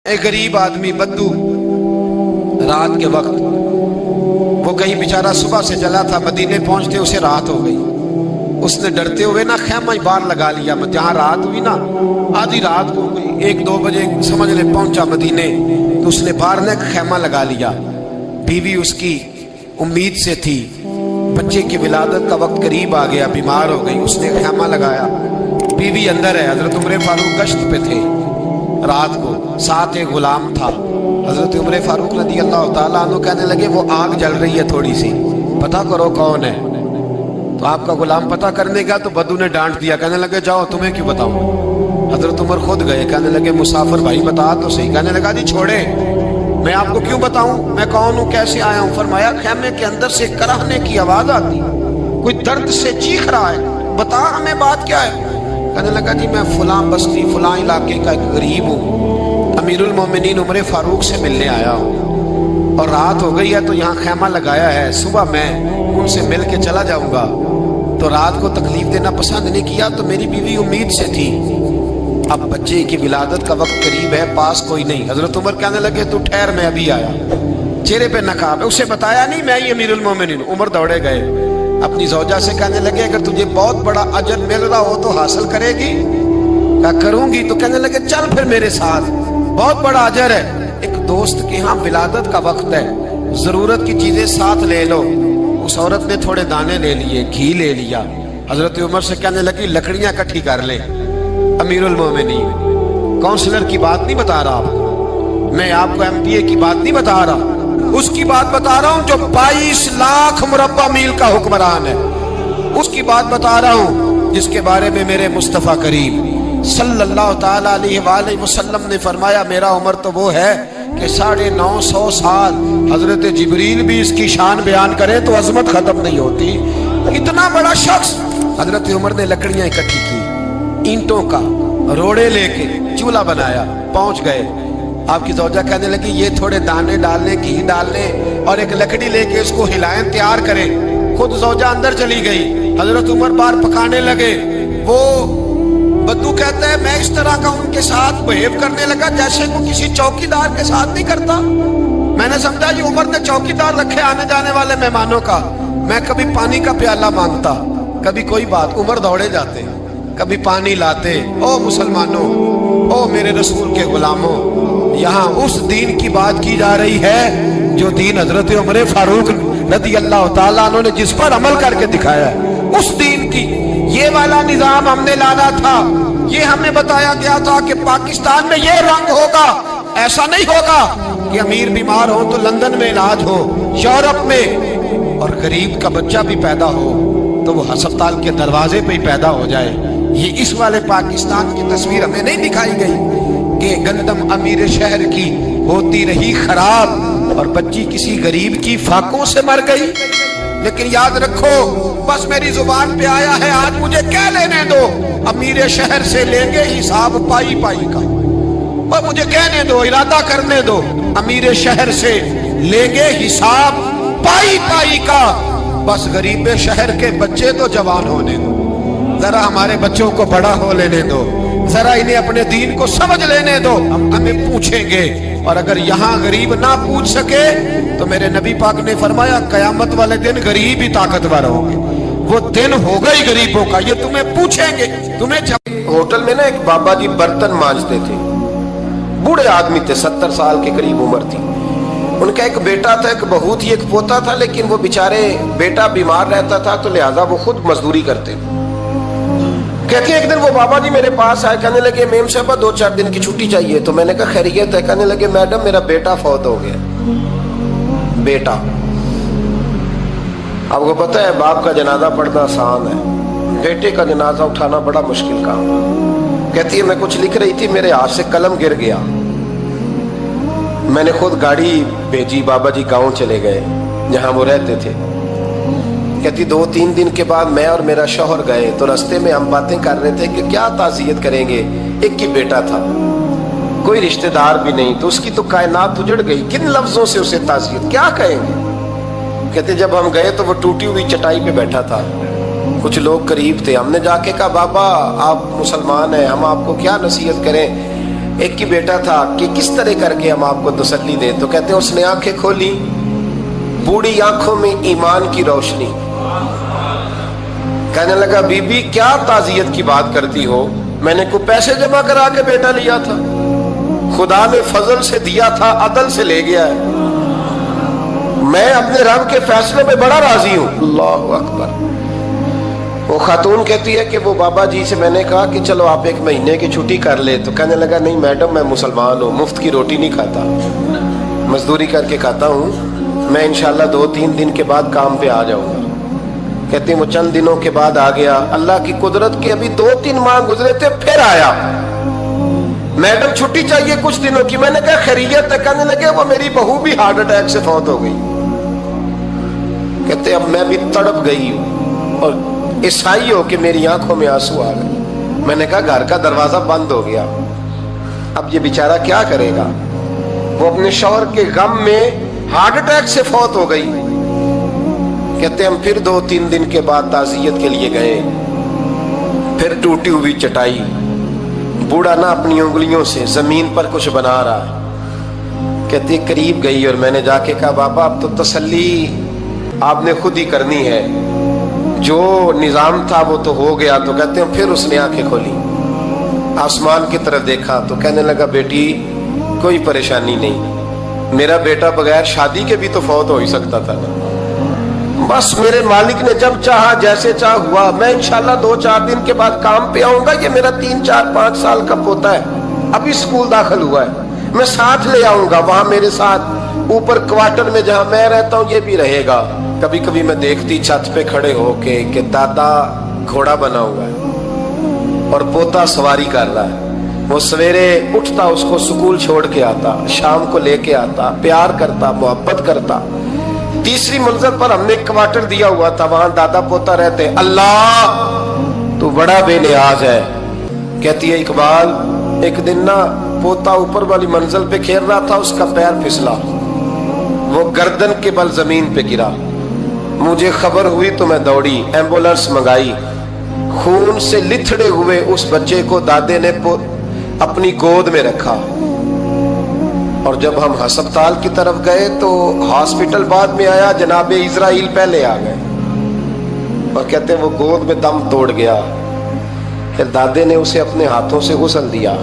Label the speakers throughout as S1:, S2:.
S1: ایک غریب آدمی بدو رات کے وقت وہ کہیں بیچارہ صبح سے چلا تھا، مدینے پہنچتے اسے رات ہو گئی۔ اس نے ڈرتے ہوئے نا خیمہ ہی باہر لگا لیا، جہاں رات ہوئی نا آدھی رات ہو گئی، 1-2 بجے سمجھ لے پہنچا مدینے، تو اس نے باہر نے خیمہ لگا لیا۔ بیوی اس کی امید سے تھی، بچے کی ولادت کا وقت قریب آ گیا، بیمار ہو گئی، اس نے خیمہ لگایا، بیوی اندر ہے۔ حضرت عمر فاروق گشت پہ تھے رات کو، ساتھ ایک غلام تھا۔ حضرت عمر فاروق رضی اللہ تعالیٰ عنہ کہنے لگے وہ آگ جل رہی ہے تھوڑی سی، پتہ کرو کون ہے۔ تو آپ کا غلام پتہ کرنے گا تو بدو نے ڈانٹ دیا، کہنے لگے جاؤ تمہیں کیوں بتاؤں۔ حضرت عمر خود گئے، کہنے لگے مسافر بھائی بتا تو صحیح۔ کہنے لگا جی چھوڑے، میں آپ کو کیوں بتاؤں، میں کون ہوں، کیسے آیا ہوں۔ فرمایا خیمے کے اندر سے کراہنے کی آواز آتی، کوئی درد سے چیخ رہا ہے، بتا ہمیں بات کیا ہے۔ کہنے لگا جی میں فلاں بستی فلاں علاقے کا ایک غریب ہوں، امیر المومنین عمر فاروق سے ملنے آیا ہوں، اور رات ہو گئی ہے تو یہاں خیمہ لگایا ہے، صبح میں ان سے مل کے چلا جاؤں گا۔ تو رات کو تکلیف دینا پسند نہیں کیا، تو میری بیوی امید سے تھی، اب بچے کی ولادت کا وقت قریب ہے، پاس کوئی نہیں۔ حضرت عمر کہنے لگے تو ٹھہر میں ابھی آیا، چہرے پہ نقاب ہے، اسے بتایا نہیں میں ہی امیر المومنین۔ عمر دوڑے گئے، اپنی زوجہ سے کہنے لگے اگر تجھے بہت بڑا اجر مل رہا ہو تو حاصل کرے گی؟ کہا کروں گی۔ تو کہنے لگے چل پھر میرے ساتھ، بہت بڑا اجر ہے۔ ایک دوست کے ہاں ولادت کا وقت ہے، ضرورت کی چیزیں ساتھ لے لو۔ اس عورت نے تھوڑے دانے لے لیے، گھی لے لیا۔ حضرت عمر سے کہنے لگی لکڑیاں اکٹھی کر لیں۔ امیر المومنین کونسلر کی بات نہیں بتا رہا آپ کو، میں آپ کو ایم پی اے کی بات نہیں بتا رہا، اس کی بات بتا رہا ہوں جو 22 لاکھ مربع میل کا حکمران ہے، اس کی بات بتا رہا ہوں جس کے بارے میں میرے مصطفیٰ کریم صلی اللہ تعالیٰ علیہ وآلہ وسلم نے فرمایا میرا عمر تو وہ ہے کہ 950 سال حضرت جبریل بھی اس کی شان بیان کرے تو عظمت ختم نہیں ہوتی۔ اتنا بڑا شخص۔ حضرت عمر نے لکڑیاں اکٹھی کی، اینٹوں کا روڑے لے کے چولہا بنایا، پہنچ گئے۔ آپ کی زوجہ کہنے لگی یہ تھوڑے دانے ڈالنے، گھی ڈالنے اور ایک لکڑی لے کے اس کو ہلائیں، تیار کریں۔ خود زوجہ اندر چلی گئی، حضرت عمر بار پکانے لگے۔ وہ بدو کہتا ہے میں اس طرح کا ان کے ساتھ بہیو کرنے لگا جیسے وہ کسی چوکیدار کے ساتھ نہیں کرتا۔ میں نے سمجھا یہ عمر نے چوکیدار رکھے آنے جانے والے مہمانوں کا۔ میں کبھی پانی کا پیالہ مانگتا، کبھی کوئی بات، عمر دوڑے جاتے، کبھی پانی لاتے۔ او مسلمانوں، او میرے رسول کے غلاموں، یہاں اس دین کی بات کی جا رہی ہے جو دین حضرت عمر فاروق رضی اللہ تعالیٰ عنہ نے جس پر عمل کر کے دکھایا ہے، اس دین کی یہ والا نظام ہم نے لانا تھا۔ یہ ہمیں بتایا گیا تھا کہ پاکستان میں یہ رنگ ہوگا، ایسا نہیں ہوگا کہ امیر بیمار ہو تو لندن میں علاج ہو، یورپ میں، اور غریب کا بچہ بھی پیدا ہو تو وہ ہسپتال کے دروازے پہ ہی پیدا ہو جائے۔ یہ اس والے پاکستان کی تصویر ہمیں نہیں دکھائی گئی کہ گندم امیر شہر کی ہوتی رہی خراب اور بچی کسی غریب کی فاقوں سے مر گئی۔ لیکن یاد رکھو، بس میری زبان پہ آیا ہے آج مجھے کہہ لینے دو، امیر شہر سے لیں گے حساب پائی پائی کا، اور مجھے کہنے دو، ارادہ کرنے دو، امیر شہر سے لیں گے حساب پائی پائی کا۔ بس غریب شہر کے بچے تو جوان ہونے دو، ذرا ہمارے بچوں کو بڑا ہو لینے دو، ذرا انہیں اپنے دین کو سمجھ لینے دو، ہم ہمیں پوچھیں گے۔ اور اگر یہاں غریب نہ پوچھ سکے تو میرے نبی پاک نے فرمایا قیامت والے دن غریب ہی طاقتور ہوں گے، وہ دن ہوگا ہی غریبوں کا، یہ تمہیں پوچھیں گے، تمہیں ہوٹل میں نا ایک بابا جی برتن مانجتے تھے، بوڑھے آدمی تھے، 70 سال کے قریب عمر تھی۔ ان کا ایک بیٹا تھا، ایک بہو تھی، ایک پوتا تھا، لیکن وہ بیچارے بیٹا بیمار رہتا تھا تو لہٰذا وہ خود مزدوری کرتے۔ کہتی ایک دن وہ بابا جی میرے پاس آئے، کہنے لگے میم صاحبہ 2-4 دن کی چھٹی چاہیے۔ تو میں نے کہا خیریت ہے؟ کہنے لگے میڈم میرا بیٹا فوت ہو گیا۔ بیٹا، آپ کو پتہ ہے باپ کا جنازہ پڑھنا آسان ہے، بیٹے کا جنازہ اٹھانا بڑا مشکل کام۔ کہتی ہے میں کچھ لکھ رہی تھی، میرے ہاتھ سے قلم گر گیا، میں نے خود گاڑی بھیجی، بابا جی گاؤں چلے گئے جہاں وہ رہتے تھے۔ کہتی 2-3 دن کے بعد میں اور میرا شوہر گئے تو رستے میں ہم باتیں کر رہے تھے کہ کیا تعزیت کریں گے، ایک ہی بیٹا تھا، کوئی رشتہ دار بھی نہیں، تو اس کی تو کائنات اجڑ گئی، کن لفظوں سے اسے تعزیت کیا کہیں گے۔ کہتے جب ہم گئے تو وہ ٹوٹی ہوئی چٹائی پہ بیٹھا تھا، کچھ لوگ قریب تھے، ہم نے جا کے کہا بابا آپ مسلمان ہیں، ہم آپ کو کیا نصیحت کریں۔
S2: ایک ہی بیٹا تھا کہ کس طرح کر کے ہم آپ کو تسلی دیں. تو کہتے ہیں اس نے آنکھیں کھولی, بوڑھی آنکھوں میں ایمان کی روشنی. کہنے لگا بی بی کیا تعزیت کی بات کرتی ہو, میں نے کوئی پیسے جمع کرا کے بیٹا لیا تھا, خدا نے فضل سے دیا تھا, عدل سے لے گیا ہے, میں اپنے رب کے فیصلے میں بڑا راضی ہوں. اللہ اکبر. وہ خاتون کہتی ہے کہ وہ بابا جی سے میں نے کہا کہ چلو آپ 1 مہینے کی چھٹی کر لے. تو کہنے لگا نہیں میڈم میں مسلمان ہوں, مفت کی روٹی نہیں کھاتا, مزدوری کر کے کھاتا ہوں, میں انشاءاللہ 2-3 دن کے بعد کام پہ آ جاؤں گا. کہتے ہیں وہ چند دنوں کے بعد آ گیا. اللہ کی قدرت کے ابھی 2-3 ماہ گزرے تھے, پھر آیا. میڈم چھٹی چاہیے کچھ دنوں کی. میں نے کہا خیریت ہے. کہنے لگے وہ میری بہو بھی ہارٹ اٹیک سے فوت ہو گئی. کہتے اب میں بھی تڑپ گئی ہوں اور عیسائی ہو کہ میری آنکھوں میں آنسو آ گئے. میں نے کہا گھر کا دروازہ بند ہو گیا, اب یہ بیچارہ کیا کرے گا. وہ اپنے شوہر کے غم میں ہارٹ اٹیک سے فوت ہو گئی. کہتے ہم پھر 2-3 دن کے بعد تعزیت کے لیے گئے. پھر ٹوٹی ہوئی چٹائی, بوڑھا نہ اپنی انگلیوں سے زمین پر کچھ بنا رہا ہے. کہتے قریب گئی اور میں نے جا کے کہا بابا اب تو تسلی آپ نے خود ہی کرنی ہے, جو نظام تھا وہ تو ہو گیا. تو کہتے ہیں پھر اس نے آنکھیں کھولی, آسمان کی طرف دیکھا تو کہنے لگا بیٹی کوئی پریشانی نہیں, میرا بیٹا بغیر شادی کے بھی تو فوت ہو ہی سکتا تھا نا, بس میرے مالک نے جب چاہا جیسے چاہ ہوا. میں انشاءاللہ 2-4 دن کے بعد کام پہ آؤں گا. یہ میرا 3-4-5 سال کا پوتا ہے, ابھی اسکول داخل ہوا ہے, میں ساتھ لے آؤں گا. وہاں میرے ساتھ اوپر کوارٹر میں جہاں میں رہتا ہوں یہ بھی رہے گا. کبھی کبھی میں دیکھتی چھت پہ کھڑے ہو کے کہ دادا گھوڑا بنا ہوا ہے اور پوتا سواری کر رہا ہے. وہ سویرے اٹھتا, اس کو سکول چھوڑ کے آتا, شام کو لے کے آتا, پیار کرتا, محبت کرتا. 3ری منزل پر ہم نے کوارٹر دیا ہوا تھا, وہاں دادا پوتا رہتے. اللہ تو بڑا بے نیاز ہے. کہتی ہے اقبال ایک دن نا پوتا اوپر والی منزل پہ کھیل رہا تھا, اس کا پیر پھسلا, وہ گردن کے بل زمین پہ گرا. مجھے خبر ہوئی تو میں دوڑی, ایمبولینس منگائی. خون سے لتھڑے ہوئے اس بچے کو دادے نے اپنی گود میں رکھا. اور جب ہم ہسپتال کی طرف گئے تو ہاسپٹل بعد میں آیا, جناب اسرائیل پہلے آ گئے اور کہتے ہیں وہ گود میں دم توڑ گیا. پھر دادے نے اسے اپنے ہاتھوں سے غسل دیا,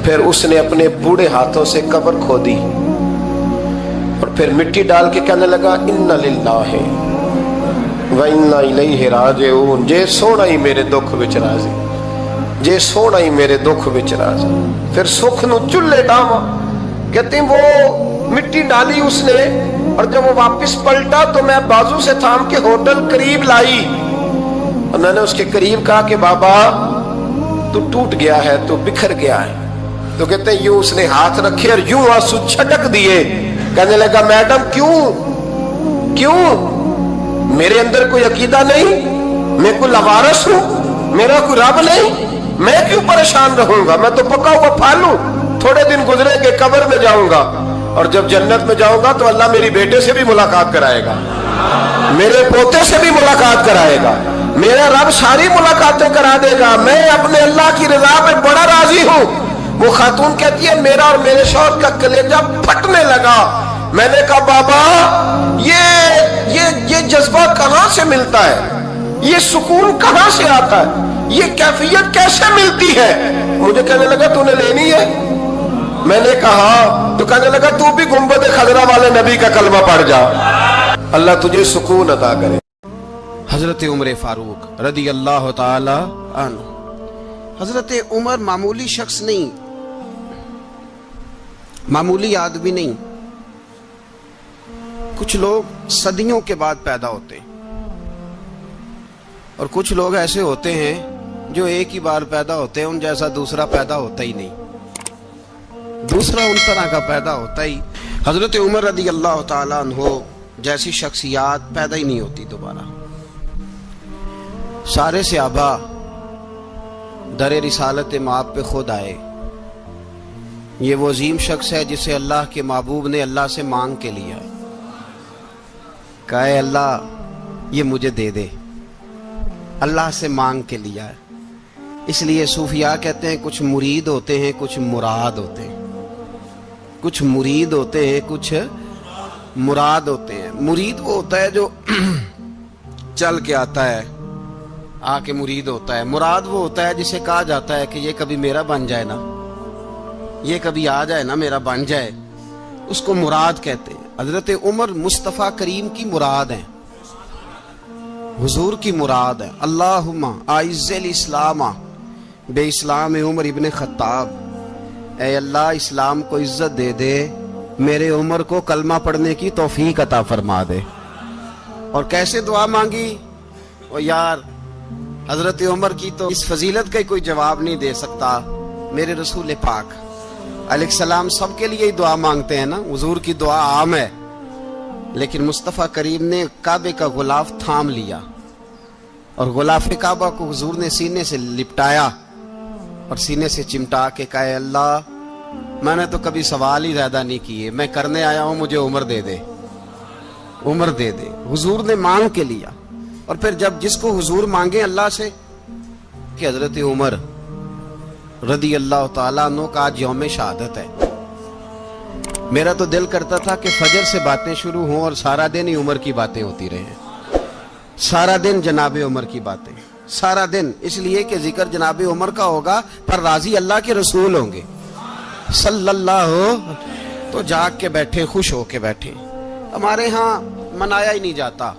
S2: پھر اس نے اپنے بوڑھے ہاتھوں سے قبر کھودی اور پھر مٹی ڈال کے کہنے لگا انا للہ و انا الیہ راجعون. جے سونا ہی میرے دکھ وچ راضی, جے سونا ہی میرے دکھ وچ راضی. پھر سکھ نو چلے ڈاواں. کہتے ہیں وہ مٹی ڈالی اس نے, اور جب وہ واپس پلٹا تو میں بازو سے تھام کے ہوٹل قریب لائی اور میں نے اس کے قریب کہا کہ بابا تو ٹوٹ گیا ہے, تو بکھر گیا ہے. تو کہتے ہیں یوں اس نے ہاتھ رکھے اور یوں آنسو چھٹک دیے. کہنے لگا میڈم کیوں میرے اندر کوئی عقیدہ نہیں, میں کوئی لوارث ہوں, میرا کوئی رب نہیں, میں کیوں پریشان رہوں گا, میں تو پکا ہوا پھل ہوں. تھوڑے دن گزرے کہ قبر میں جاؤں گا, اور جب جنت میں جاؤں گا تو اللہ میری بیٹے سے بھی ملاقات کرائے گا, میرے پوتے سے بھی ملاقات کرائے گا, میرا رب ساری ملاقاتیں کرا دے گا. میں اپنے اللہ کی رضا میں بڑا راضی ہوں. وہ خاتون کہتی ہے میرا اور میرے شوہر کا کلیجہ پھٹنے لگا. میں نے کہا بابا یہ جذبہ کہاں سے ملتا ہے, یہ سکون کہاں سے آتا ہے, یہ کیفیت کیسے ملتی ہے. مجھے کہنے لگا تو نے لینی ہے. میں نے کہا, تو کہنے لگا تو بھی گنبد خضرا والے نبی کا کلمہ پڑھ جا, اللہ تجھے سکون عطا کرے.
S1: حضرت عمر فاروق رضی اللہ تعالی عنہ. حضرت عمر معمولی شخص نہیں, معمولی آدمی نہیں. کچھ لوگ صدیوں کے بعد پیدا ہوتے ہیں اور کچھ لوگ ایسے ہوتے ہیں جو ایک ہی بار پیدا ہوتے ہیں, ان جیسا دوسرا پیدا ہوتا ہی نہیں, دوسرا ان طرح کا پیدا ہوتا ہی. حضرت عمر رضی اللہ تعالیٰ عنہ جیسی شخصیات پیدا ہی نہیں ہوتی دوبارہ. سارے صحابہ در رسالت مآب پہ خود آئے. یہ وہ عظیم شخص ہے جسے اللہ کے محبوب نے اللہ سے مانگ کے لیا, کہا اے اللہ یہ مجھے دے دے. اللہ سے مانگ کے لیا ہے. اس لیے صوفیاء کہتے ہیں کچھ مرید ہوتے ہیں کچھ مراد ہوتے ہیں، کچھ مرید ہوتے ہیں کچھ مراد ہوتے ہیں۔ مرید وہ ہوتا ہے جو چل کے آتا ہے، آ کے مرید ہوتا ہے۔ مراد وہ ہوتا ہے جسے کہا جاتا ہے کہ یہ کبھی میرا بن جائے نا، یہ کبھی آ جائے نا، میرا بن جائے، اس کو مراد کہتے ہیں۔ حضرت عمر مصطفیٰ کریم کی مراد ہیں، حضور کی مراد ہے۔ اللہم اعز الاسلام بے اسلام عمر ابن خطاب، اے اللہ اسلام کو عزت دے دے، میرے عمر کو کلمہ پڑھنے کی توفیق عطا فرما دے۔ اور کیسے دعا مانگی؟ او یار حضرت عمر کی تو اس فضیلت کا کوئی جواب نہیں دے سکتا، میرے رسول پاک علیہ السلام سب کے لیے ہی دعا مانگتے ہیں نا، حضور کی دعا عام ہے، لیکن مصطفیٰ کریم نے کعبے کا غلاف تھام لیا اور غلاف کعبہ کو حضور نے سینے سے لپٹایا اور سینے سے چمٹا کے کہا اے اللہ میں نے تو کبھی سوال ہی زیادہ نہیں کیے، میں کرنے آیا ہوں، مجھے عمر دے دے، عمر دے دے۔ حضور نے مانگ کے لیا۔ اور پھر جب جس کو حضور مانگے اللہ سے کہ حضرت عمر رضی اللہ تعالیٰ عنہ کا آج یوم شہادت ہے، میرا تو دل کرتا تھا کہ فجر سے باتیں شروع ہوں اور سارا دن ہی عمر کی باتیں ہوتی رہیں، سارا دن جناب عمر کی باتیں، سارا دن، اس لیے کہ ذکر جناب عمر کا ہوگا پر راضی اللہ کے رسول ہوں گے صلی اللہ، تو جاگ کے بیٹھے، خوش ہو کے بیٹھے۔ ہمارے ہاں منایا ہی نہیں جاتا،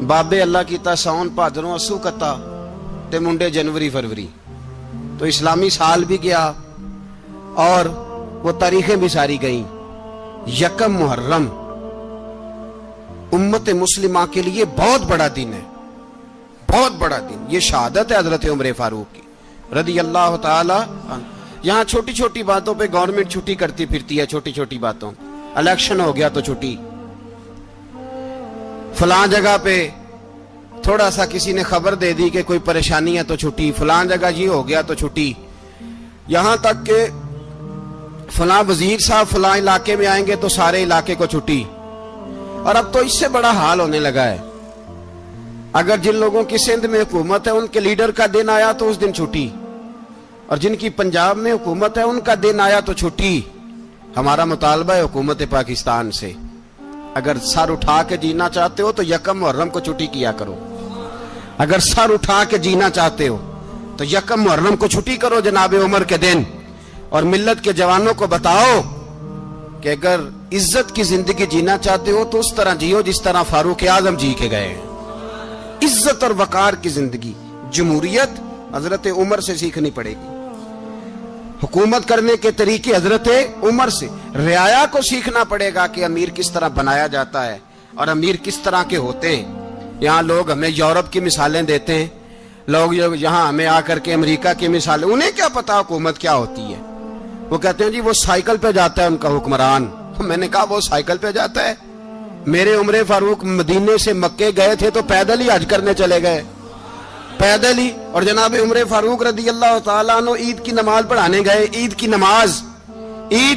S1: بابے اللہ کی تا ساؤن بھادروں اسو کتا تے منڈے جنوری فروری، تو اسلامی سال بھی گیا اور وہ تاریخیں بھی ساری گئیں۔ یکم محرم امت مسلمہ کے لیے بہت بڑا دن ہے، بہت بڑا دن، یہ شہادت ہے حضرت عمر فاروق کی رضی اللہ تعالی عنہ۔ یہاں چھوٹی چھوٹی باتوں پہ گورنمنٹ چھٹی کرتی پھرتی ہے، چھوٹی چھوٹی باتوں، الیکشن ہو گیا تو چھٹی، فلاں جگہ پہ تھوڑا سا کسی نے خبر دے دی کہ کوئی پریشانی ہے تو چھٹی، فلاں جگہ یہ ہو گیا تو چھٹی، یہاں تک کہ فلاں وزیر صاحب فلاں علاقے میں آئیں گے تو سارے علاقے کو چھٹی۔ اور اب تو اس سے بڑا حال ہونے لگا ہے، اگر جن لوگوں کی سندھ میں حکومت ہے ان کے لیڈر کا دن آیا تو اس دن چھٹی، اور جن کی پنجاب میں حکومت ہے ان کا دن آیا تو چھٹی۔ ہمارا مطالبہ ہے حکومت پاکستان سے، اگر سر اٹھا کے جینا چاہتے ہو تو یکم محرم کو چھٹی کیا کرو، اگر سر اٹھا کے جینا چاہتے ہو تو یکم محرم کو چھٹی کرو جناب عمر کے دن، اور ملت کے جوانوں کو بتاؤ کہ اگر عزت کی زندگی جینا چاہتے ہو تو اس طرح جیو جس طرح فاروق اعظم جی کے گئے ہیں، عزت اور وقار کی زندگی۔ جمہوریت حضرت عمر سے سیکھنی پڑے گی، حکومت کرنے کے طریقے حضرت عمر سے، رعایا کو سیکھنا پڑے گا کہ امیر کس طرح بنایا جاتا ہے اور امیر کس طرح کے ہوتے ہیں۔ یہاں لوگ ہمیں یورپ کی مثالیں دیتے ہیں، لوگ یہاں ہمیں آ کر کے امریکہ کی مثالیں، انہیں کیا پتا حکومت کیا ہوتی ہے، وہ کہتے ہیں جی وہ سائیکل پہ جاتا ہے ان کا حکمران۔ میں نے کہا وہ سائیکل پہ جاتا ہے؟ میرے عمر فاروق مدینے سے مکے گئے تھے تو پیدل ہی حج کرنے چلے گئے، پیدل ہی۔ اور جناب عمر فاروق رضی اللہ تعالیٰ عنہ عید کی نماز پڑھانے گئے، عید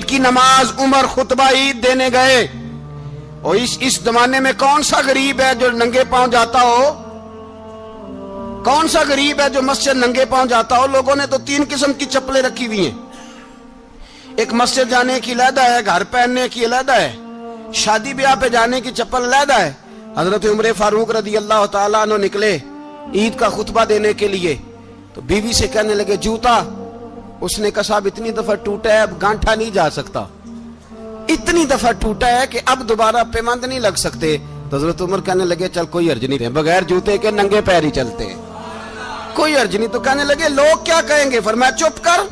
S1: کی نماز عمر خطبہ عید دینے گئے۔ اور اس زمانے میں کون سا غریب ہے جو ننگے پاؤں جاتا ہو؟ کون سا غریب ہے جو مسجد ننگے پاؤں جاتا ہو؟ لوگوں نے تو 3 قسم کی چپلیں رکھی ہوئی ہیں، ایک مسجد جانے کی علیحدہ ہے، گھر پہننے کی علیحدہ ہے، شادی بیاہ پہ جانے کی چپل علیحدہ ہے۔ حضرت عمر فاروق رضی اللہ تعالیٰ عنہ نکلے عید کا خطبہ دینے کے لیے تو بیوی سے کہنے لگے جوتا، اس نے کہا صاحب اتنی دفعہ ٹوٹا ہے اب گانٹھا نہیں جا سکتا، اتنی دفعہ ٹوٹا ہے کہ اب دوبارہ پیمند نہیں لگ سکتے۔ تو حضرت عمر کہنے لگے چل کوئی حرج نہیں، بغیر جوتے کے ننگے پیر ہی چلتے ہیں، کوئی حرج نہیں۔ تو کہنے لگے لوگ کیا کہیں گے؟ فرمایا چپ کر،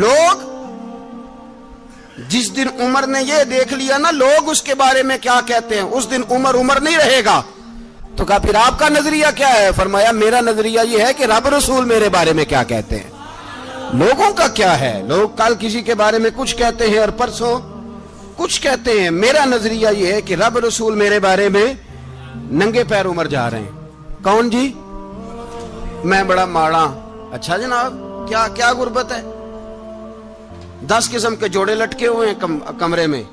S1: لوگ جس دن عمر نے یہ دیکھ لیا نا لوگ اس کے بارے میں کیا کہتے ہیں، اس دن عمر نہیں رہے گا۔ تو کہا پھر آپ کا نظریہ کیا ہے؟ فرمایا میرا نظریہ یہ ہے کہ رب رسول میرے بارے میں کیا کہتے ہیں، لوگوں کا کیا ہے؟ لوگ کل کسی کے بارے میں کچھ کہتے ہیں اور پرسوں کچھ کہتے ہیں، میرا نظریہ یہ ہے کہ رب رسول میرے بارے میں ننگے پیر عمر جا رہے ہیں۔ کون جی؟ میں بڑا ماڑا۔ اچھا جناب کیا غربت ہے؟ 10 قسم کے جوڑے لٹکے ہوئے ہیں کمرے میں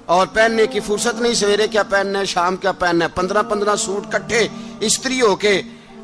S1: اور پہننے کی فرصت نہیں، سویرے کیا پہننا ہے، شام کیا پہننا ہے، 15 سوٹ کٹھے استری ہو کے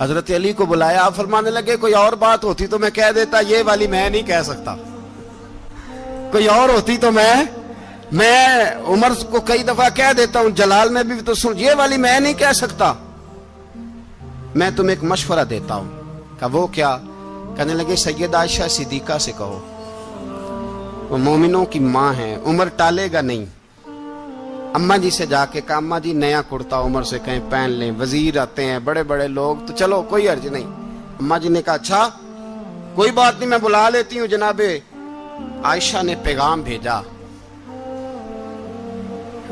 S1: حضرت علی کو بلایا, آپ فرمانے لگے کوئی اور بات ہوتی تو میں کہہ دیتا, یہ والی میں نہیں کہہ سکتا. کوئی اور ہوتی تو میں عمر کو کئی دفعہ کہہ دیتا ہوں, جلال میں بھی تو سن, یہ والی میں نہیں کہہ سکتا. میں تمہیں ایک مشورہ دیتا ہوں. کہا وہ کیا؟ کہنے لگے سید عائشہ صدیقہ سے کہو, وہ مومنوں کی ماں ہیں, عمر ٹالے گا نہیں. اماں جی سے جا کے کہا اماں جی نیا کرتا عمر سے کہیں پہن لیں, وزیر آتے ہیں بڑے بڑے لوگ, تو چلو کوئی حرج نہیں. اماں جی نے کہا اچھا کوئی بات نہیں میں بلا لیتی ہوں. جناب عائشہ نے پیغام بھیجا.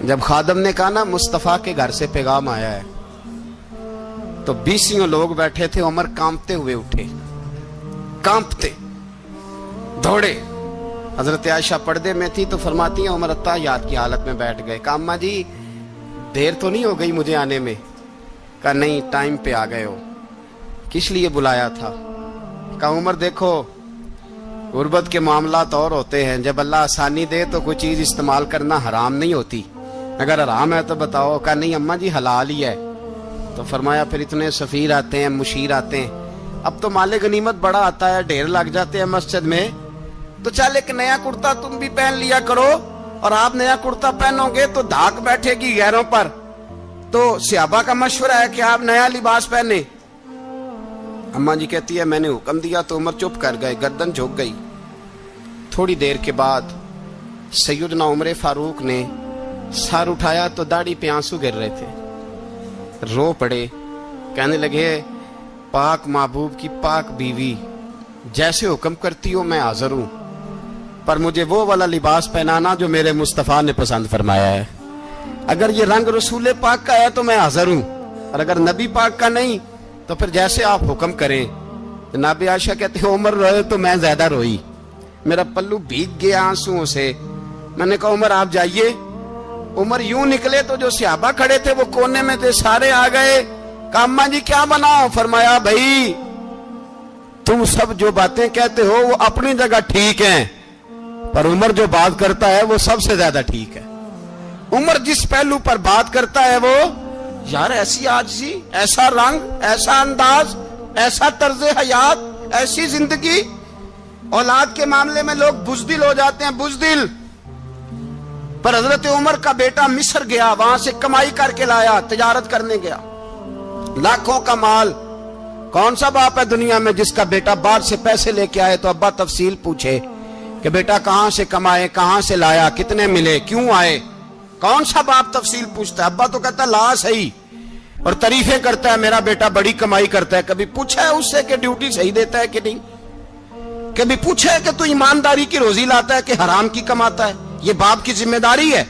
S1: جب خادم نے کہا نا مصطفیٰ کے گھر سے پیغام آیا ہے, تو 20 لوگ بیٹھے تھے. عمر کانپتے ہوئے اٹھے, کانپتے دوڑے. حضرت عائشہ پردے میں تھی تو فرماتی ہیں عمر اتحیات کی حالت میں بیٹھ گئے. کہا اماں جی دیر تو نہیں ہو گئی مجھے آنے میں؟ کہا نہیں ٹائم پہ آ گئے ہو. کس لیے بلایا تھا؟ کہا عمر دیکھو غربت کے معاملات اور ہوتے ہیں, جب اللہ آسانی دے تو کوئی چیز استعمال کرنا حرام نہیں ہوتی, اگر حرام ہے تو بتاؤ. کہا نہیں اماں جی حلال ہی ہے. تو فرمایا پھر اتنے سفیر آتے ہیں, مشیر آتے ہیں, اب تو مال غنیمت بڑا آتا ہے, ڈھیر لگ جاتے ہیں مسجد میں, تو چل ایک نیا کرتا تم بھی پہن لیا کرو, اور آپ نیا کرتا پہنو گے تو دھاک بیٹھے گی غیروں پر. تو صحابہ کا مشورہ ہے کہ آپ نیا لباس پہنے. اماں جی کہتی ہے میں نے حکم دیا تو عمر چپ کر گئے, گردن جھک گئی. تھوڑی دیر کے بعد سیدنا عمر فاروق نے سر اٹھایا تو داڑھی پہ آنسو گر رہے تھے, رو پڑے. کہنے لگے پاک محبوب کی پاک بیوی, جیسے حکم کرتی ہو میں حاضر ہوں, پر مجھے وہ والا لباس پہنانا جو میرے مصطفیٰ نے پسند فرمایا ہے. اگر یہ رنگ رسول پاک کا ہے تو میں حاضر ہوں, اور اگر نبی پاک کا نہیں تو پھر جیسے آپ حکم کریں. جناب عائشہ کہتے ہیں عمر روئے تو میں زیادہ روئی, میرا پلو بھیگ گیا آنسوؤں سے. میں نے کہا عمر آپ جائیے. عمر یوں نکلے تو جو صحابہ کھڑے تھے وہ کونے میں تھے, سارے آ گئے. کہا اماں جی کیا بناؤ؟ فرمایا بھائی تم سب جو باتیں کہتے ہو وہ اپنی جگہ ٹھیک ہیں, پر عمر جو بات کرتا ہے وہ سب سے زیادہ ٹھیک ہے. عمر جس پہلو پر بات کرتا ہے وہ, یار ایسی عاجزی, ایسا رنگ, ایسا انداز, ایسا طرز حیات, ایسی زندگی. اولاد کے معاملے میں لوگ بزدل ہو جاتے ہیں, بزدل. پر حضرت عمر کا بیٹا مصر گیا, وہاں سے کمائی کر کے لایا, تجارت کرنے گیا, لاکھوں کا مال. کون سا باپ ہے دنیا میں جس کا بیٹا باہر سے پیسے لے کے آئے تو ابا تفصیل پوچھے کہ بیٹا کہاں سے کمائے, کہاں سے لایا, کتنے ملے, کیوں آئے؟ کون سا باپ تفصیل پوچھتا ہے؟ ابا تو کہتا ہے لا صحیح, اور تعریفیں کرتا ہے میرا بیٹا بڑی کمائی کرتا ہے. کبھی پوچھا ہے اس سے کہ ڈیوٹی صحیح دیتا ہے کہ نہیں؟ کبھی پوچھا ہے کہ تو ایمانداری کی روزی لاتا ہے کہ حرام کی کماتا ہے؟ یہ باپ کی ذمہ داری ہے,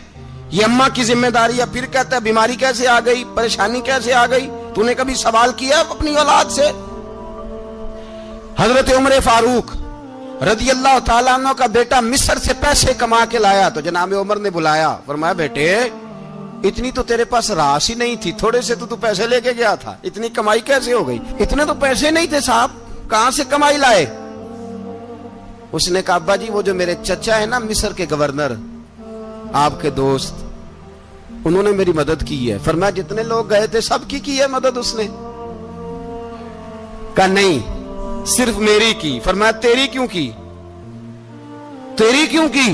S1: یہ اماں کی ذمہ داری ہے. پھر کہتا ہے بیماری کیسے آ گئی, پریشانی کیسے آ گئی, تو نے کبھی سوال کیا اپنی اولاد سے؟ حضرت عمر فاروق رضی اللہ تعالیٰ عنہ کا بیٹا مصر سے پیسے کما کے لایا تو جناب عمر نے بلایا, فرمایا بیٹے اتنی تو تیرے پاس راس ہی نہیں تھی, تھوڑے سے تو پیسے لے کے گیا تھا, اتنی کمائی کیسے ہو گئی؟ اتنے تو پیسے نہیں تھے صاحب, کہاں سے کمائی لائے؟ اس نے کہا ابا جی وہ جو میرے چچا ہے نا مصر کے گورنر, آپ کے دوست, انہوں نے میری مدد کی ہے. فرمایا جتنے لوگ گئے تھے سب کی ہے مدد اس نے؟ کہا نہیں صرف میری کی. فرمایا تیری کیوں کی؟ تیری کیوں کی؟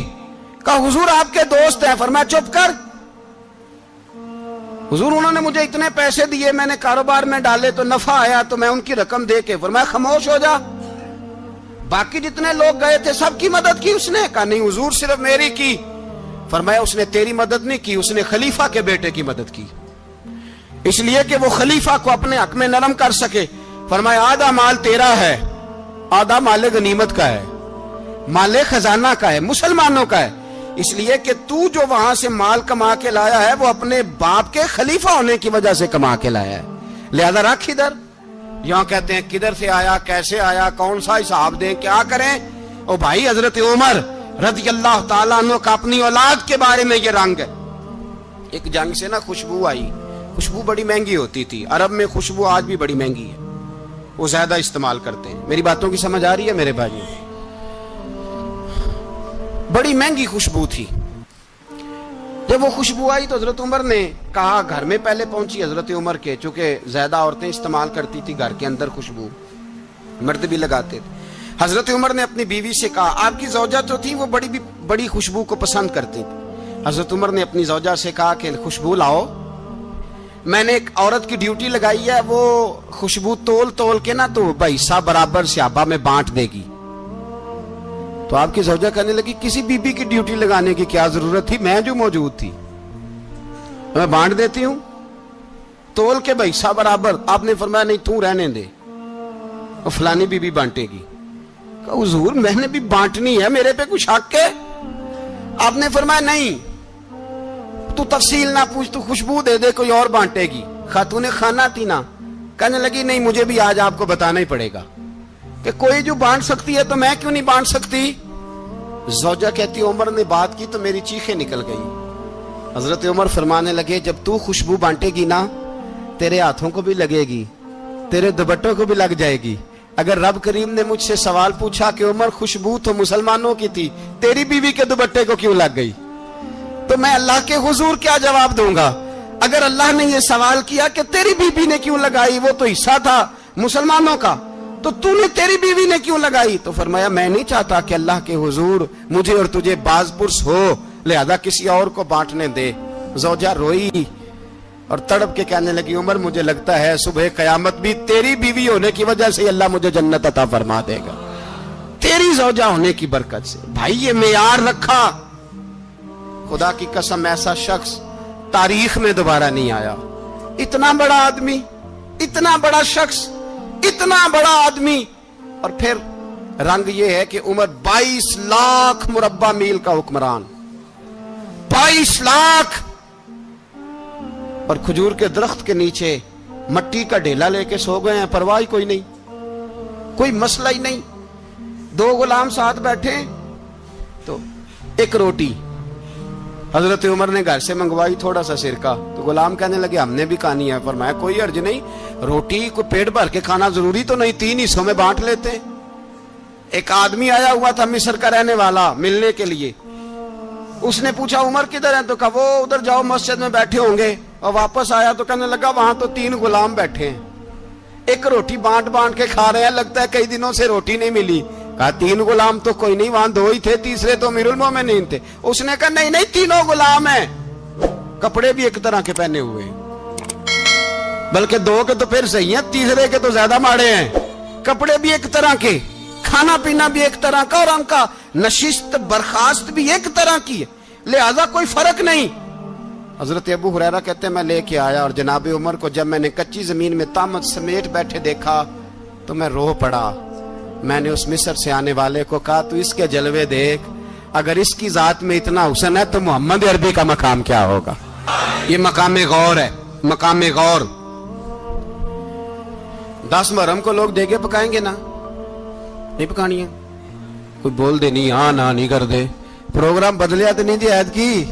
S1: کہا حضور آپ کے دوست ہیں. فرمایا چپ کر, حضور انہوں نے مجھے اتنے پیسے دیے, میں نے کاروبار میں ڈالے تو نفع آیا تو میں ان کی رقم دے کے. فرمایا خاموش ہو جا, باقی جتنے لوگ گئے تھے سب کی مدد کی اس نے؟ کہا نہیں حضور صرف میری کی. فرمایا اس نے تیری مدد نہیں کی, اس نے خلیفہ کے بیٹے کی مدد کی, اس لیے کہ وہ خلیفہ کو اپنے حق میں نرم کر سکے. فرمایا آدھا مال تیرا ہے, آدھا مال غنیمت کا ہے, مال خزانہ کا ہے, مسلمانوں کا ہے, اس لیے کہ تو جو وہاں سے مال کما کے لایا ہے وہ اپنے باپ کے خلیفہ ہونے کی وجہ سے کما کے لایا ہے, لہذا رکھ ادھر. یہاں کہتے ہیں کدھر سے آیا, کیسے آیا, کون سا حساب دیں, کیا کریں؟ او بھائی حضرت عمر رضی اللہ تعالیٰ عنہ کا اپنی اولاد کے بارے میں یہ رنگ ہے. ایک جنگ سے نا خوشبو آئی, خوشبو بڑی مہنگی ہوتی تھی, عرب میں خوشبو آج بھی بڑی مہنگی ہے, وہ زیادہ استعمال کرتے ہیں. میری باتوں کی سمجھ آ رہی ہے میرے بھائیوں؟ بڑی مہنگی خوشبو تھی. جب وہ خوشبو آئی تو حضرت عمر نے کہا, گھر میں پہلے پہنچی حضرت عمر کے, چونکہ زیادہ عورتیں استعمال کرتی تھی گھر کے اندر خوشبو, مرد بھی لگاتے تھے. حضرت عمر نے اپنی بیوی سے کہا, آپ کی زوجہ جو تھی وہ بڑی خوشبو کو پسند کرتی تھی. حضرت عمر نے اپنی زوجہ سے کہا کہ خوشبو لاؤ, میں نے ایک عورت کی ڈیوٹی لگائی ہے, وہ خوشبو تول کے نا تو حصہ برابر صحابہ میں بانٹ دے گی. تو آپ کی زوجہ کہنے لگی, کسی بی بی کی ڈیوٹی لگانے کی کیا ضرورت تھی, میں جو موجود تھی میں بانٹ دیتی ہوں تول کے حصہ برابر. آپ نے فرمایا نہیں, تو رہنے دے, اور فلانی بی بی بانٹے گی. کہا حضور میں نے بھی بانٹنی ہے, میرے پہ کچھ حق ہے؟ آپ نے فرمایا نہیں, تو تفصیل نہ پوچھ, تو خوشبو دے دے, کوئی اور بانٹے گی. خاتون خانہ تھی نا, کہنے لگی نہیں مجھے بھی آج آپ کو بتانا ہی پڑے گا کہ کوئی جو بانٹ سکتی ہے تو میں کیوں نہیں بانٹ سکتی. زوجہ کہتی عمر نے بات کی تو میری چیخیں نکل گئی. حضرت عمر فرمانے لگے, جب تو خوشبو بانٹے گی نا تیرے ہاتھوں کو بھی لگے گی, تیرے دوپٹوں کو بھی لگ جائے گی. اگر رب کریم نے مجھ سے سوال پوچھا کہ عمر خوشبو تو مسلمانوں کی تھی, تیری بیوی کے دوپٹے کو کیوں لگ گئی, تو میں اللہ کے حضور کیا جواب دوں گا؟ اگر اللہ نے یہ سوال کیا کہ تیری بیوی نے کیوں لگائی, وہ تو حصہ تھا مسلمانوں کا, تو تو نے تیری بیوی نے کیوں لگائی؟ تو فرمایا میں نہیں چاہتا کہ اللہ کے حضور مجھے اور تجھے باز پرس ہو, لہذا کسی اور کو بانٹنے دے. زوجہ روئی اور تڑپ کے کہنے لگی, عمر مجھے لگتا ہے صبح قیامت بھی تیری بیوی ہونے کی وجہ سے اللہ مجھے جنت عطا فرما دے گا, تیری زوجہ ہونے کی برکت سے. بھائی یہ معیار رکھا, خدا کی قسم ایسا شخص تاریخ میں دوبارہ نہیں آیا. اتنا بڑا آدمی, اتنا بڑا شخص, اتنا بڑا آدمی, اور پھر رنگ یہ ہے کہ عمر 22 لاکھ مربع میل کا حکمران, 22 لاکھ, اور کھجور کے درخت کے نیچے مٹی کا ڈھیلا لے کے سو گئے ہیں, پرواہ کوئی نہیں, کوئی مسئلہ ہی نہیں. 2 غلام ساتھ بیٹھے تو ایک روٹی حضرت عمر نے گھر سے منگوائی, تھوڑا سا سرکہ, تو غلام کہنے لگے ہم نے بھی کھانی ہے. فرمایا کوئی حرج نہیں, روٹی کو پیٹ بھر کے کھانا ضروری تو نہیں, 3 حصوں میں بانٹ لیتے. ایک آدمی آیا ہوا تھا مصر کا رہنے والا ملنے کے لیے, اس نے پوچھا عمر کدھر ہیں, تو کہا وہ ادھر جاؤ مسجد میں بیٹھے ہوں گے. اور واپس آیا تو کہنے لگا وہاں تو 3 غلام بیٹھے ہیں, ایک روٹی بانٹ کے کھا رہے ہیں, لگتا ہے کئی دنوں سے روٹی نہیں ملی. کہا 3 غلام تو کوئی نہیں, وہاں 2 ہی تھے, تیسرے تو امیر المومنین تھے. اس نے کہا نہیں 3 غلام ہیں, کپڑے بھی ایک طرح کے پہنے ہوئے, بلکہ 2 کے تو پھر صحیح ہیں, تیسرے کے تو زیادہ ماڑے ہیں. کپڑے بھی ایک طرح کے, کھانا پینا بھی ایک طرح کا, اور ان کا نشست برخاست بھی ایک طرح کی ہے, لہذا کوئی فرق نہیں. حضرت ابو ہریرہ کہتے ہیں میں لے کے آیا, اور جناب عمر کو جب میں نے کچی زمین میں تامت سمیٹ بیٹھے دیکھا تو میں رو پڑا. میں نے اس مصر سے آنے والے کو کہا تو اس کے جلوے دیکھ, اگر اس کی ذات میں اتنا حسن ہے تو محمد عربی کا مقام کیا ہوگا. یہ مقام غور ہے, مقام غور. 10 محرم کو لوگ دیگے پکائیں گے نا, نہیں پکانی ہے, کوئی بول دے نہیں, ہاں نہ نہیں کر دے, پروگرام بدلیا تو نہیں دی عید کی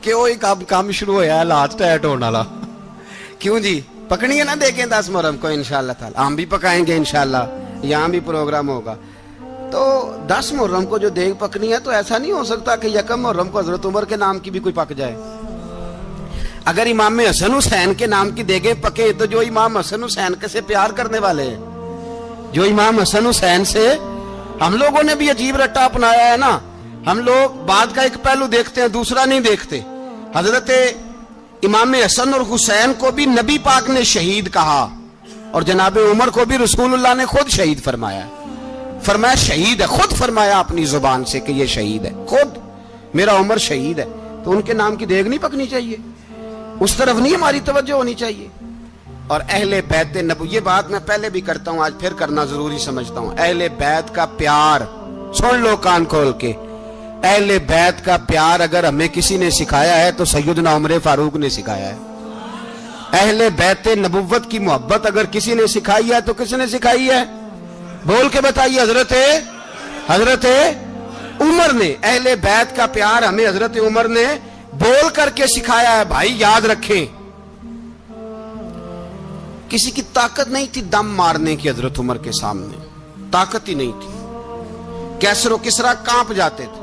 S1: کہ وہ کام شروع ہویا ہے لات ٹائٹ ہونے والا. کیوں جی, پکنی ہے نا دیکھیں 10 محرم کو انشاءاللہ تعالی, ہم بھی پکائیں گے انشاءاللہ, یہاں بھی پروگرام ہوگا. تو 10 محرم کو جو دیگ پکنی ہے تو ایسا نہیں ہو سکتا کہ 1 محرم کو حضرت عمر کے نام کی بھی کوئی پک جائے. اگر امام حسن حسین کے نام کی دیگیں پکے تو جو امام حسن حسین سے پیار کرنے والے ہیں, جو امام حسن حسین سے, ہم لوگوں نے بھی عجیب رٹا اپنایا ہے نا, ہم لوگ بات کا ایک پہلو دیکھتے ہیں دوسرا نہیں دیکھتے. حضرت امام حسن اور حسین کو بھی نبی پاک نے شہید کہا, اور جناب عمر کو بھی رسول اللہ نے خود شہید فرمایا. فرمایا شہید ہے, خود فرمایا اپنی زبان سے کہ یہ شہید ہے, خود میرا عمر شہید ہے. تو ان کے نام کی دیگ نہیں پکنی چاہیے, اس طرف نہیں ہماری توجہ ہونی چاہیے. اور اہل بیت نبوی, یہ بات میں پہلے بھی کرتا ہوں, آج پھر کرنا ضروری سمجھتا ہوں. اہل بیت کا پیار سن لو کان کھول کے, اہل بیت کا پیار اگر ہمیں کسی نے سکھایا ہے تو سیدنا عمر فاروق نے سکھایا ہے. اہل بیت نبوت کی محبت اگر کسی نے سکھائی ہے تو کس نے سکھائی ہے؟ بول کے بتائیے. حضرت عمر نے. اہل بیت کا پیار ہمیں حضرت عمر نے بول کر کے سکھایا ہے. بھائی یاد رکھیں, کسی کی طاقت نہیں تھی دم مارنے کی حضرت عمر کے سامنے, طاقت ہی نہیں تھی. کیسر و کسرا کانپ جاتے تھے,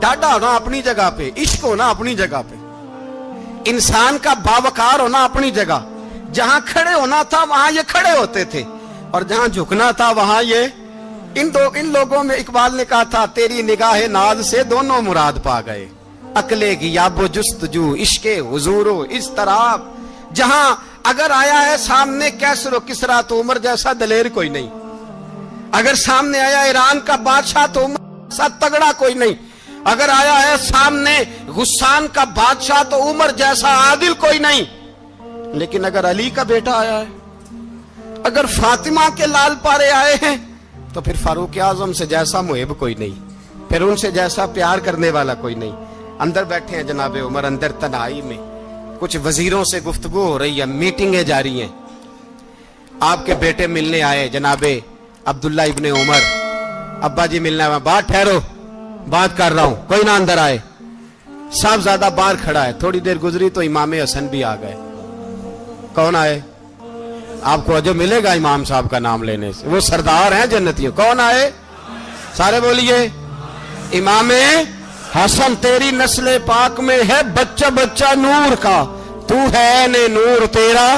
S1: ڈاڈا ہونا اپنی جگہ پہ، عشق ہونا اپنی جگہ پہ، انسان کا باوقار ہونا اپنی جگہ، جہاں کھڑے ہونا تھا وہاں یہ کھڑے ہوتے تھے، اور جہاں جھکنا تھا وہاں یہ ان لوگوں میں اقبال نے کہا تھا تیری نگاہ ناز سے دونوں مراد پا گئے، عقلے کی یاب و جستجو، عشق حضور و اضطراب، جہاں اگر آیا ہے سامنے کیسر و کسرا تو عمر جیسا دلیر کوئی نہیں، اگر سامنے آیا ایران کا بادشاہ تو عمر جیسا تگڑا کوئی نہیں، اگر آیا ہے سامنے غسان کا بادشاہ تو عمر جیسا عادل کوئی نہیں، لیکن اگر علی کا بیٹا آیا ہے، اگر فاطمہ کے لال پارے آئے ہیں تو پھر فاروق اعظم سے جیسا محب کوئی نہیں، پھر ان سے جیسا پیار کرنے والا کوئی نہیں۔ اندر بیٹھے ہیں جناب عمر، اندر تنہائی میں کچھ وزیروں سے گفتگو ہو رہی ہے، میٹنگیں جاری ہیں، آپ کے بیٹے ملنے آئے جناب عبداللہ ابن عمر، ابا جی ملنا ہے، بات ٹھہرو بات کر رہا ہوں، کوئی نہ اندر آئے، صاحب زیادہ باہر کھڑا ہے، تھوڑی دیر گزری تو امام حسن بھی آ گئے، کون آئے؟ آپ کو جو ملے گا امام صاحب کا نام لینے سے، وہ سردار ہیں جنتیوں، کون آئے؟ سارے بولیے، امام حسن، تیری نسل پاک میں ہے بچہ بچہ نور کا، تو ہے نے نور تیرا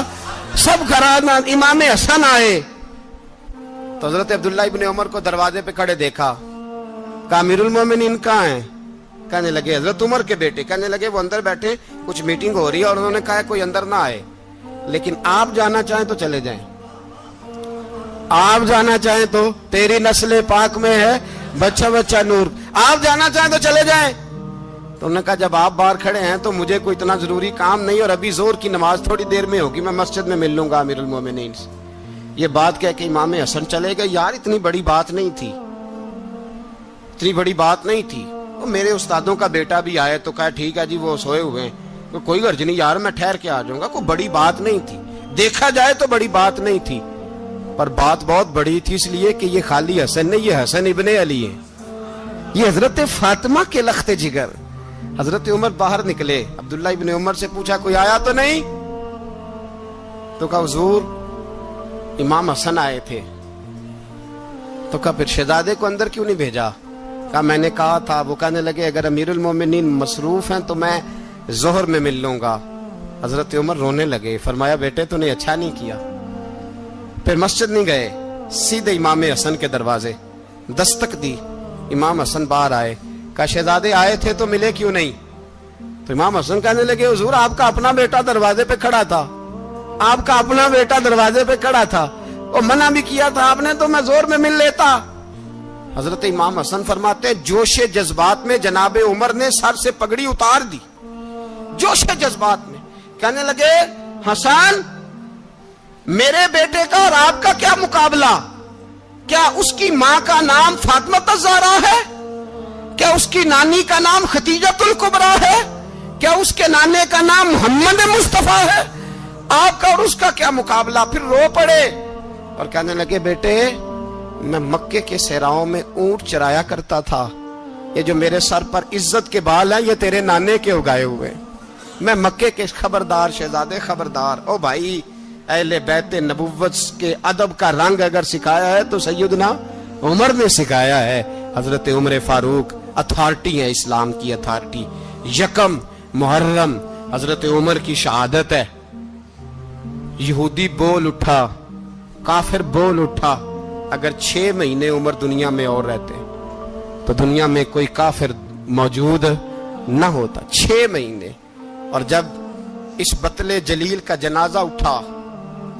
S1: سب گھرانہ، امام حسن آئے تو حضرت عبداللہ ابن عمر کو دروازے پہ کھڑے دیکھا، کہا امیر المومنین کہاں ہیں؟ کہنے لگے حضرت عمر کے بیٹے، کہنے لگے وہ اندر بیٹھے، کچھ میٹنگ ہو رہی ہے، اور انہوں نے کہا کوئی اندر نہ آئے، لیکن آپ جانا چاہیں تو چلے جائیں، آپ جانا چاہیں تو، تیری نسل پاک میں ہے بچہ بچہ نور، آپ جانا چاہیں تو چلے جائیں۔ تو انہوں نے کہا جب آپ باہر کھڑے ہیں تو مجھے کوئی اتنا ضروری کام نہیں، اور ابھی زور کی نماز تھوڑی دیر میں ہوگی، میں مسجد میں مل لوں گا امیر المومنین سے۔ یہ بات کہہ کے امام حسن چلے گئے، یار اتنی بڑی بات نہیں تھی، اتنی بڑی بات نہیں تھی، میرے استادوں کا بیٹا بھی آئے تو کہا ٹھیک ہے جی وہ سوئے ہوئے ہیں، کوئی غرض نہیں یار میں ٹھہر کے آ جاؤں گا، کوئی بڑی بات نہیں تھی، دیکھا جائے تو بڑی بات نہیں تھی، پر بات بہت بڑی تھی، اس لیے کہ یہ خالی حسن نہیں، یہ حسن ابن علی ہے، یہ حضرت فاطمہ کے لخت جگر۔ حضرت عمر باہر نکلے، عبداللہ ابن عمر سے پوچھا کوئی آیا تو نہیں؟ تو کہا حضور امام حسن آئے تھے۔ تو کہا پھر شہزادے کو اندر کیوں نہیں بھیجا؟ کہا میں نے کہا تھا، وہ کہنے لگے اگر امیر المومنین مصروف ہیں تو میں ظہر میں مل لوں گا۔ حضرت عمر رونے لگے، فرمایا بیٹے تو نے اچھا نہیں کیا۔ پھر مسجد نہیں گئے، سیدھے امام حسن کے دروازے دستک دی، امام حسن باہر آئے، کہا شہزادے آئے تھے تو ملے کیوں نہیں؟ تو امام حسن کہنے لگے حضور آپ کا اپنا بیٹا دروازے پہ کھڑا تھا، آپ کا اپنا بیٹا دروازے پہ کھڑا تھا، اور منع بھی کیا تھا آپ نے تو میں زور میں مل لیتا۔ حضرت امام حسن فرماتے جوش جذبات میں جناب عمر نے سر سے پگڑی اتار دی، جوش جذبات میں کہنے لگے حسن میرے بیٹے کا اور آپ کا کیا مقابلہ؟ کیا اس کی ماں کا نام فاطمہ الزہرا ہے؟ کیا اس کی نانی کا نام خدیجۃ الکبریٰ ہے؟ کیا اس کے نانے کا نام محمد مصطفیٰ ہے؟ آپ کا اور اس کا کیا مقابلہ؟ پھر رو پڑے اور کہنے لگے بیٹے میں مکے کے صحراؤں میں اونٹ چرایا کرتا تھا، یہ جو میرے سر پر عزت کے بال ہیں یہ تیرے نانے کے اگائے ہوئے، میں مکے کے خبردار شہزادے خبردار۔ او بھائی اہل بیت نبوت کے ادب کا رنگ اگر سکھایا ہے تو سیدنا عمر نے سکھایا ہے۔ حضرت عمر فاروق اتھارٹی ہے، اسلام کی اتھارٹی۔ یکم محرم حضرت عمر کی شہادت ہے، یہودی بول اٹھا، کافر بول اٹھا، اگر 6 مہینے عمر دنیا میں اور رہتے تو دنیا میں کوئی کافر موجود نہ ہوتا، 6 مہینے۔ اور جب اس بطل جلیل کا جنازہ اٹھا،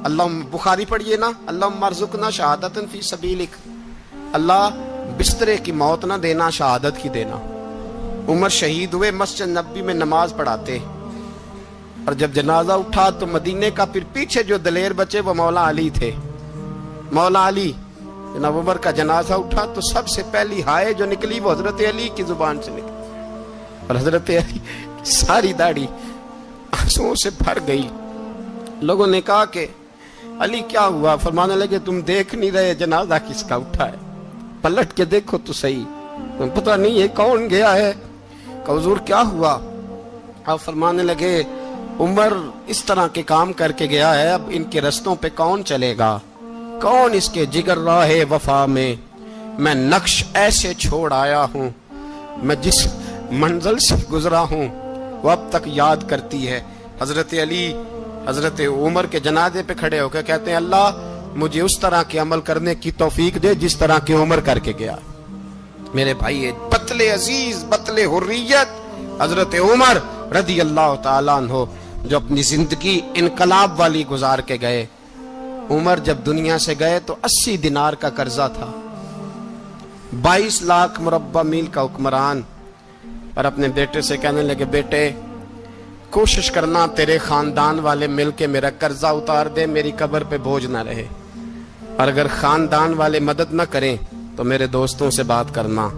S1: اللہ بخاری پڑھیے نا، اللہم ارزقنا شہادت فی سبیلک، اللہ بسترے کی موت نہ دینا، شہادت کی دینا۔ عمر شہید ہوئے، مسجد نبوی میں نماز پڑھاتے، اور جب جنازہ اٹھا تو مدینے کا پھر پیچھے جو دلیر بچے وہ مولا علی تھے، مولا علی۔ جناب عمر کا جنازہ اٹھا تو سب سے پہلی ہائے جو نکلی وہ حضرت علی کی زبان سے نکلی، اور حضرت علی ساری داڑھی آنسوؤں سے بھر گئی۔ لوگوں نے کہا کہ علی کیا ہوا؟ فرمانے لگے تم دیکھ نہیں رہے جنازہ کس کا اٹھا ہے، پلٹ کے دیکھو تو صحیح، پتہ نہیں یہ کون گیا ہے۔ کہ حضور کیا ہوا؟ آپ فرمانے لگے عمر اس طرح کے کام کر کے گیا ہے، اب ان کے رستوں پہ کون چلے گا؟ کون اس کے جگر راہ وفا میں؟ میں نقش ایسے چھوڑ آیا ہوں میں جس منزل سے گزرا ہوں وہ اب تک یاد کرتی ہے۔ حضرت علی حضرت عمر کے جنازے پہ کھڑے ہو کے کہتے ہیں اللہ مجھے اس طرح کے عمل کرنے کی توفیق دے جس طرح کی عمر کر کے گیا۔ میرے بھائی بطل عزیز، بطل حریت حضرت عمر رضی اللہ تعالیٰ عنہ جو اپنی زندگی انقلاب والی گزار کے گئے۔ عمر جب دنیا سے گئے تو 80 دینار کا قرضہ تھا، 22 لاکھ مربع میل کا حکمران، اور اپنے بیٹے سے کہنے لگے بیٹے کوشش کرنا تیرے خاندان والے مل کے میرا قرضہ اتار دے، میری قبر پہ بوجھ نہ رہے، اور اگر خاندان والے مدد نہ کریں تو میرے دوستوں سے بات کرنا،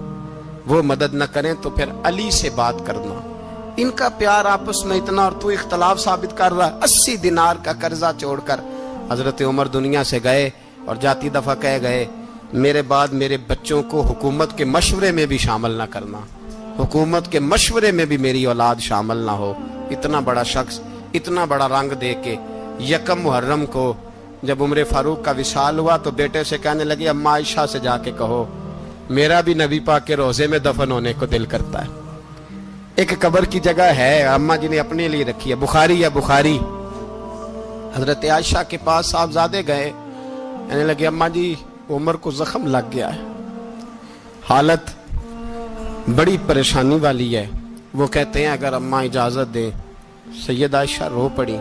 S1: وہ مدد نہ کریں تو پھر علی سے بات کرنا، ان کا پیار آپس میں اتنا اور تو اختلاف ثابت کر رہا ہے۔ 80 دینار کا قرضہ چھوڑ کر حضرت عمر دنیا سے گئے اور جاتی دفعہ کہہ گئے میرے بعد میرے بچوں کو حکومت کے مشورے میں بھی شامل نہ کرنا، حکومت کے مشورے میں بھی میری اولاد شامل نہ ہو۔ اتنا بڑا شخص اتنا بڑا رنگ دے کے یکم محرم کو جب عمر فاروق کا وصال ہوا تو بیٹے سے کہنے لگے اماں عائشہ سے جا کے کہو میرا بھی نبی پاک کے روضے میں دفن ہونے کو دل کرتا ہے۔ ایک قبر کی جگہ ہے اماں جی نے اپنے لیے رکھی ہے، بخاری ہے بخاری۔ حضرت عائشہ کے پاس صاحبزادے گئے، کہنے لگے اماں جی عمر کو زخم لگ گیا ہے، حالت بڑی پریشانی والی ہے۔ وہ کہتے ہیں اگر اماں اجازت دیں، سید عائشہ رو پڑی،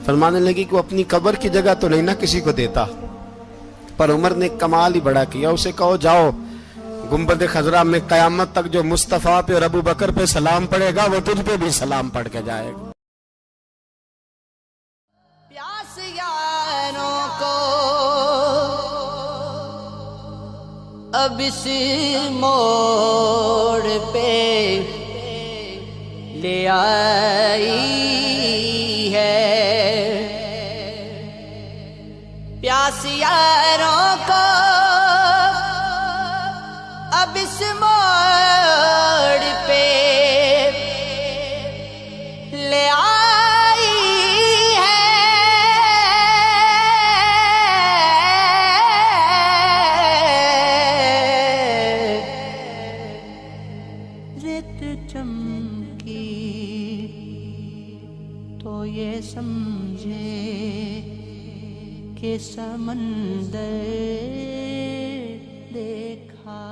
S1: فرمانے لگی کہ وہ اپنی قبر کی جگہ تو نہیں نہ کسی کو دیتا، پر عمر نے کمال ہی بڑا کیا، اسے کہو جاؤ گنبد خضرا میں قیامت تک جو مصطفیٰ پہ اور ابو بکر پہ سلام پڑے گا وہ تجھ پہ بھی سلام پڑھ کے جائے گا۔
S3: پیاس یاروں کو اب اس موڑ پہ لے آئی ہے، پیاس یاروں کو اب اس موڑ پہ لے آئی ہے، ریت چمکی تو یہ سمجھے کہ سمندر دیکھا